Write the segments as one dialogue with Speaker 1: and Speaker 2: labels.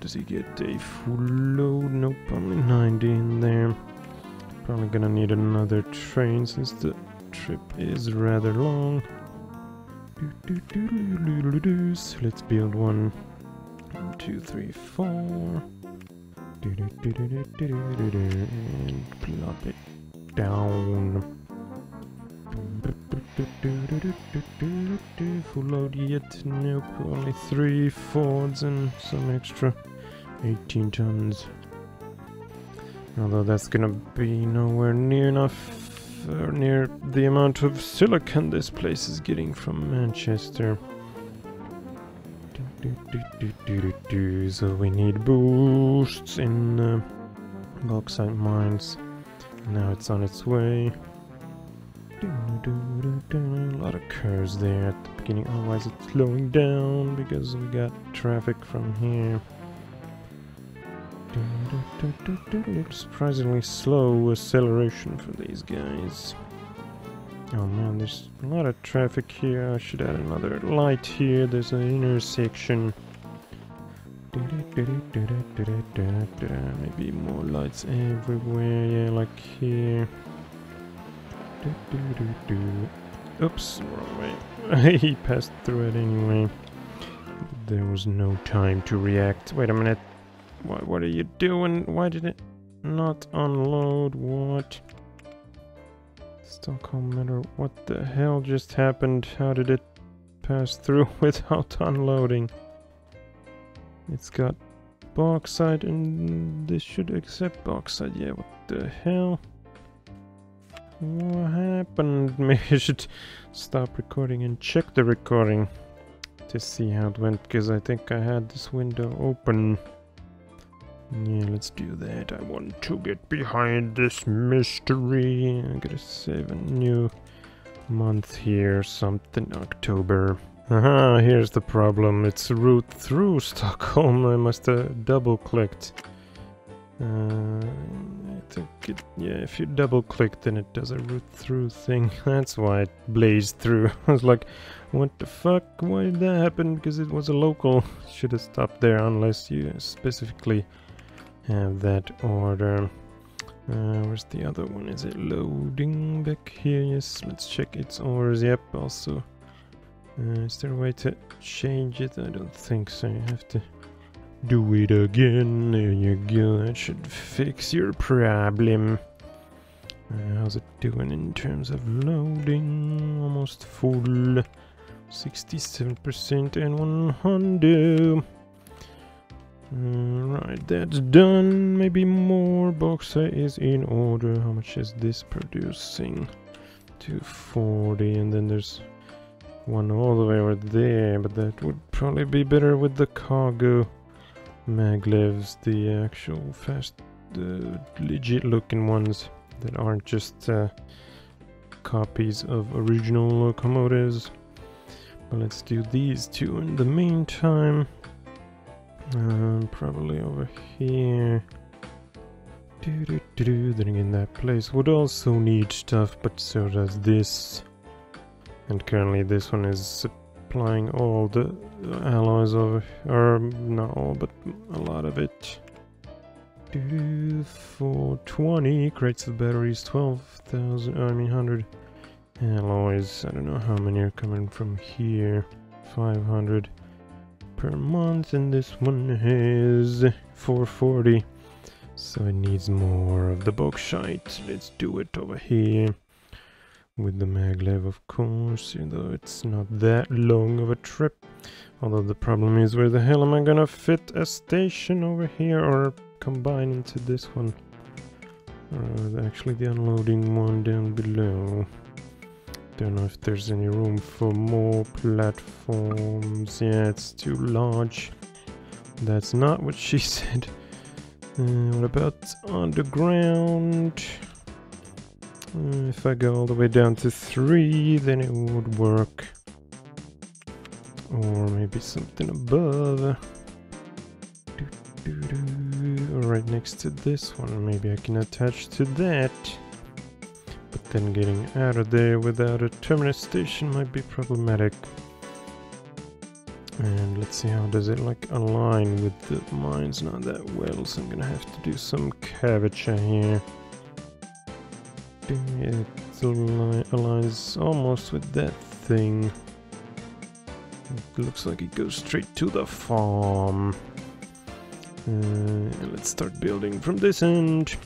Speaker 1: Does he get a full load? Nope, only 90 in there. Probably gonna need another train since the trip is rather long. So let's build one. 1, 2, 3, 4. And plop it down. Full load yet? Nope, only 3 Fords and some extra 18 tons. Although that's gonna be nowhere near enough, or near the amount of silicon this place is getting from Manchester. So we need boosts in bauxite mines. Now it's on its way. A lot of curves there at the beginning, otherwise it's slowing down because we got traffic from here. Surprisingly slow acceleration for these guys. Oh man, there's a lot of traffic here. I should add another light here. There's an intersection. Maybe more lights everywhere, yeah, like here. Oops, wrong way. He passed through it anyway. There was no time to react. Wait a minute. What are you doing? Why did it not unload? What? Stockholm Metro. What the hell just happened? How did it pass through without unloading? It's got bauxite and this should accept bauxite. Yeah, what the hell? What happened? Maybe I should stop recording and check the recording to see how it went, because I think I had this window open. Yeah, let's do that. I want to get behind this mystery. I gotta save a new month here, something October. Aha, here's the problem. It's a route through Stockholm. I must have double-clicked. I think it, yeah, if you double-click then it does a route through thing. That's why it blazed through. I was like, what the fuck? Why did that happen? Because it was a local. Should have stopped there unless you specifically have that order. Where's the other one? Is it loading back here? Yes, let's check its orders. Yep, also. Is there a way to change it? I don't think so. You have to do it again. There you go. That should fix your problem. How's it doing in terms of loading? Almost full. 67% and 100. Right, that's done. Maybe more. Bauxite is in order. How much is this producing? 240, and then there's one all the way over there, but that would probably be better with the cargo maglevs, the actual fast, legit looking ones that aren't just copies of original locomotives. But let's do these two in the meantime. Probably over here. Then again, that place would also need stuff, but so does this. And currently this one is supplying all the alloys of, or not all, but a lot of it. 420 crates of batteries, 12,000, 100 alloys. I don't know how many are coming from here. 500 per month, and this one has 440. So it needs more of the bauxite. Let's do it over here. With the maglev, of course, even though it's not that long of a trip. Although the problem is, where the hell am I gonna fit a station over here or combine into this one? Or actually the unloading one down below. Don't know if there's any room for more platforms. Yeah, it's too large. That's not what she said. What about underground? If I go all the way down to 3, then it would work. Or maybe something above. Or right next to this one. Maybe I can attach to that. But then getting out of there without a terminus station might be problematic. And let's see how does it like align with the mines. Not that well, so I'm gonna have to do some curvature here. It aligns almost with that thing. It looks like it goes straight to the farm. Let's start building from this end.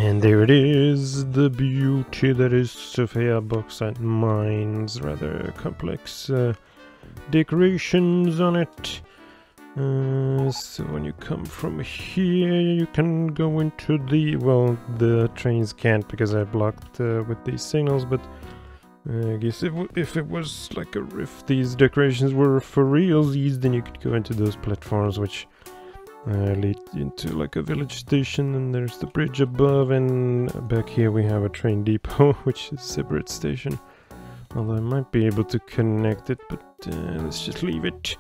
Speaker 1: And there it is, the beauty that is Sofia bauxite mines. Rather complex decorations on it. So when you come from here, you can go into the... well, the trains can't because I blocked with these signals, but I guess if it was like if these decorations were for realsies, then you could go into those platforms which lead into like a village station, and there's the bridge above, and back here we have a train depot which is a separate station, although I might be able to connect it, but let's just leave it.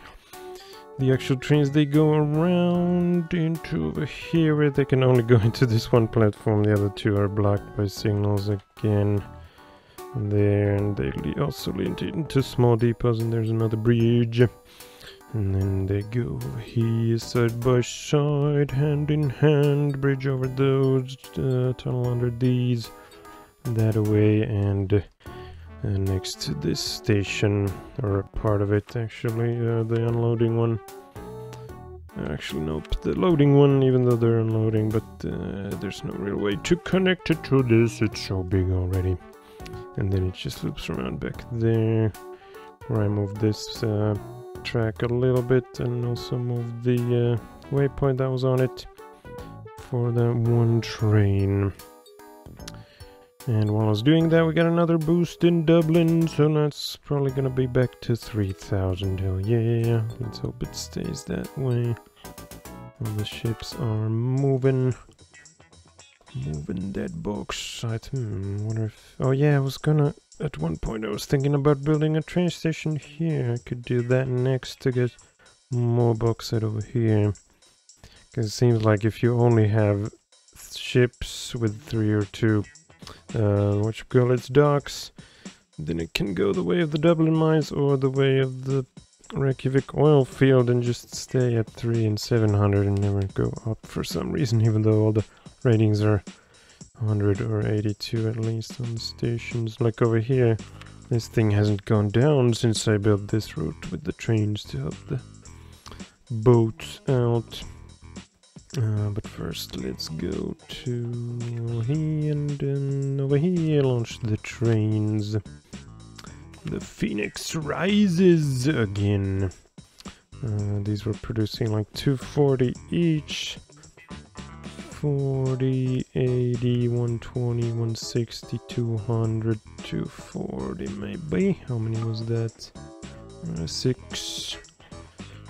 Speaker 1: The actual trains, they go around into over here where they can only go into this one platform. The other two are blocked by signals again. And there, and they also lead into small depots, and there's another bridge. And then they go over here side by side, hand in hand, bridge over those, tunnel under these, that away, and next to this station, or a part of it actually, the unloading one. Actually, nope, the loading one, even though they're unloading, but there's no real way to connect it to this, it's so big already. And then it just loops around back there, where I moved this track a little bit, and also moved the waypoint that was on it for that one train. And while I was doing that, we got another boost in Dublin, so that's probably gonna be back to 3,000. Hell yeah, let's hope it stays that way. All the ships are moving that bauxite. Wonder if... oh yeah, I was gonna... at one point I was thinking about building a train station here. I could do that next to get more bauxite over here. Because it seems like if you only have ships with 3 or 2 docks, then it can go the way of the Dublin mines or the way of the Reykjavik oil field and just stay at 3 and 700 and never go up for some reason, even though all the ratings are 100 or 82 at least on the stations. Like over here, this thing hasn't gone down since I built this route with the trains to help the boats out. But first let's go to here, and then over here launch the trains. The Phoenix rises again. These were producing like 240 each. 40, 80, 120, 160, 200, 240 maybe. How many was that? 6.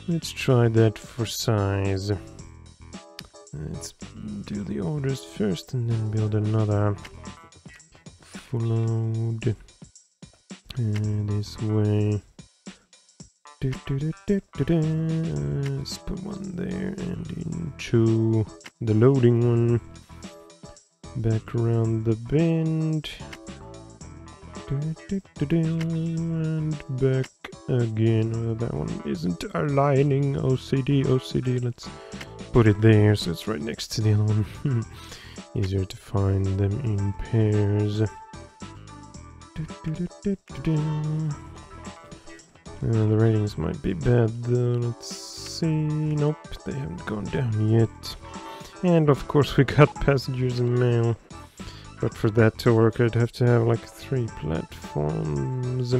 Speaker 1: Let's try that for size. Let's do the orders first and then build another full load this way. Let's put one there and into the loading one. Back around the bend. And back again. Oh, that one isn't aligning. OCD. Let's put it there so it's right next to the other one. Easier to find them in pairs. The ratings might be bad though. Let's see. Nope, they haven't gone down yet. And of course we got passengers and mail. But for that to work, I'd have to have like 3 platforms.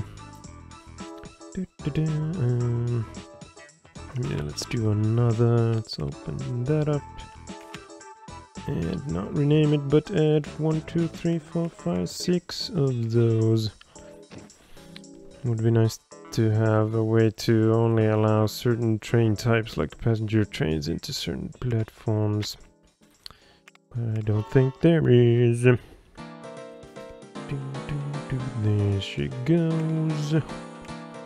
Speaker 1: Yeah, let's do another. Let's open that up. And not rename it, but add 1, 2, 3, 4, 5, 6 of those. Would be nice to have a way to only allow certain train types, like passenger trains, into certain platforms. But I don't think there is. There she goes.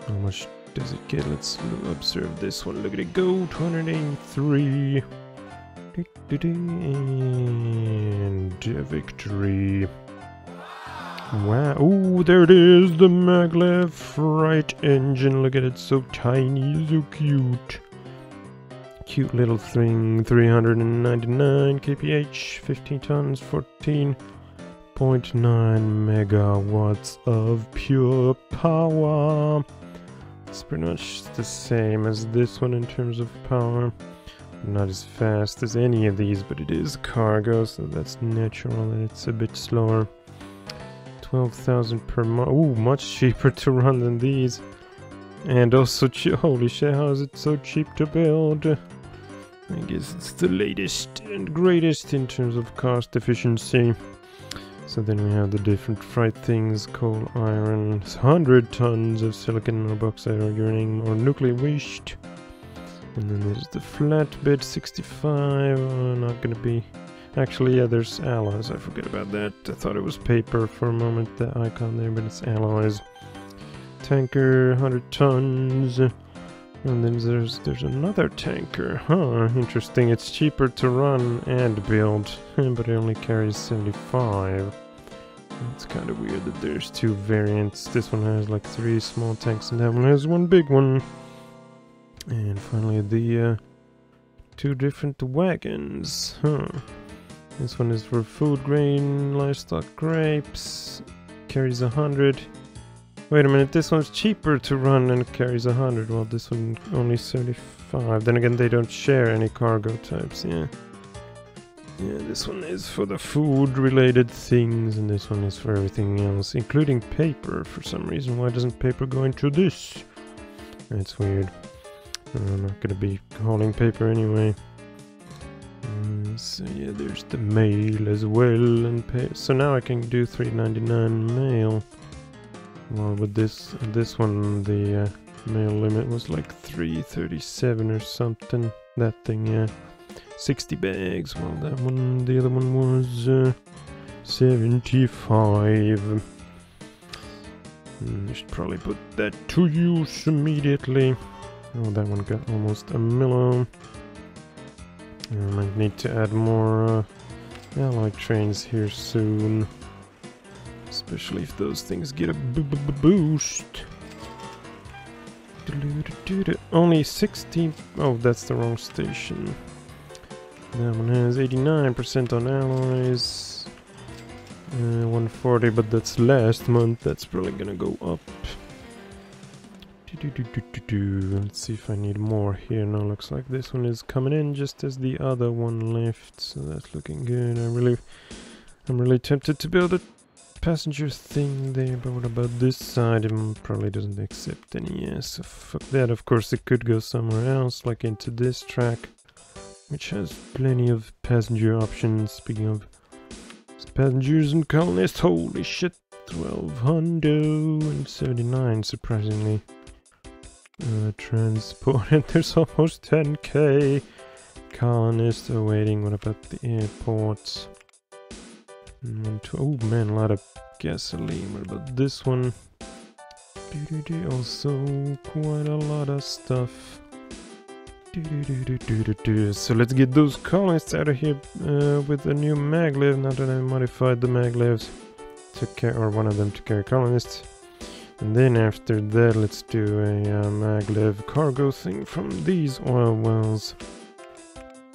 Speaker 1: How much does it get? Let's observe this one. Look at it go. 283. And victory. Wow. Oh, there it is. The maglev freight engine. Look at it. So tiny. So cute. Cute little thing. 399 kph. 15 tons. 14.9 megawatts of pure power. It's pretty much the same as this one in terms of power. not as fast as any of these, but it is cargo, so that's natural and it's a bit slower. 12,000 per month. Ooh, much cheaper to run than these. And also, holy shit, how is it so cheap to build? I guess it's the latest and greatest in terms of cost efficiency. So then we have the different freight things: coal, iron, 100 tons of silicon or bauxite or uranium or nuclear waste. And then there's the flatbed, 65, not gonna be... Actually, yeah, there's alloys, I forget about that. I thought it was paper for a moment, the icon there, but it's alloys. Tanker, 100 tons. And then there's another tanker. Huh, interesting. It's cheaper to run and build, but it only carries 75. It's kind of weird that there's two variants. This one has like 3 small tanks and that one has 1 big one. And finally the 2 different wagons. Huh. This one is for food, grain, livestock, grapes. Carries 100. Wait a minute, this one's cheaper to run and carries 100, while this one only 75. Then again, they don't share any cargo types, yeah. Yeah, this one is for the food-related things, and this one is for everything else, including paper for some reason. Why doesn't paper go into this? That's weird. I'm not gonna be hauling paper anyway. So yeah, there's the mail as well, and so now I can do $3.99 mail. Well, with this one, the mail limit was like $3.37 or something. That thing, yeah, 60 bags. Well, that one, the other one was 75. I should probably put that to use immediately. Oh, that one got almost a million. I might need to add more alloy trains here soon. Especially if those things get a boost. Only 16... Oh, that's the wrong station. That one has 89% on alloys. 140, but that's last month. That's probably gonna go up. Let's see if I need more here. No, looks like this one is coming in just as the other one left. So that's looking good. I'm really tempted to build a passenger thing there, but what about this side? It probably doesn't accept any, yeah, so fuck that. Of course it could go somewhere else, like into this track, which has plenty of passenger options. Speaking of passengers and colonists, holy shit, 1279 surprisingly. Transported, there's almost 10k. Colonists awaiting. What about the airports? Oh man, a lot of gasoline. What about this one? Also quite a lot of stuff. So let's get those colonists out of here with a new maglev. Now that I modified the maglevs to carry, or one of them to carry colonists. And then after that, let's do a maglev cargo thing from these oil wells.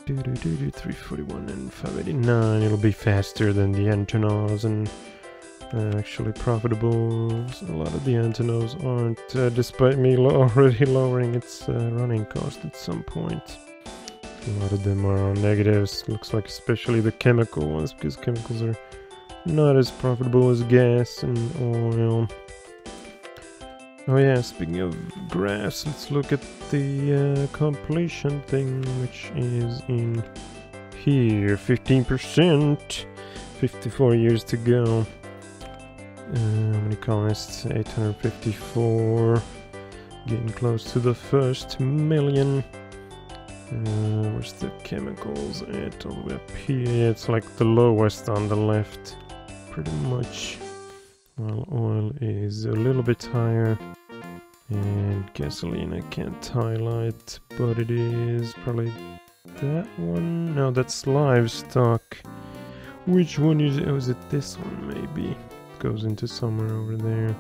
Speaker 1: 341 and 589. It'll be faster than the Antonovs and actually profitable. A lot of the Antonovs aren't, despite me already lowering its running cost at some point. A lot of them are on negatives. Looks like especially the chemical ones, because chemicals are not as profitable as gas and oil. Oh yeah, speaking of graphs, let's look at the completion thing, which is in here. 15%, 54 years to go. How many colonists? 854. Getting close to the first million. Where's the chemicals at? All the way up here. It's like the lowest on the left, pretty much. Well, oil is a little bit higher, and gasoline I can't highlight, but it is probably that one. No, that's livestock. Which one is it? Oh, is it this one maybe? It goes into somewhere over there.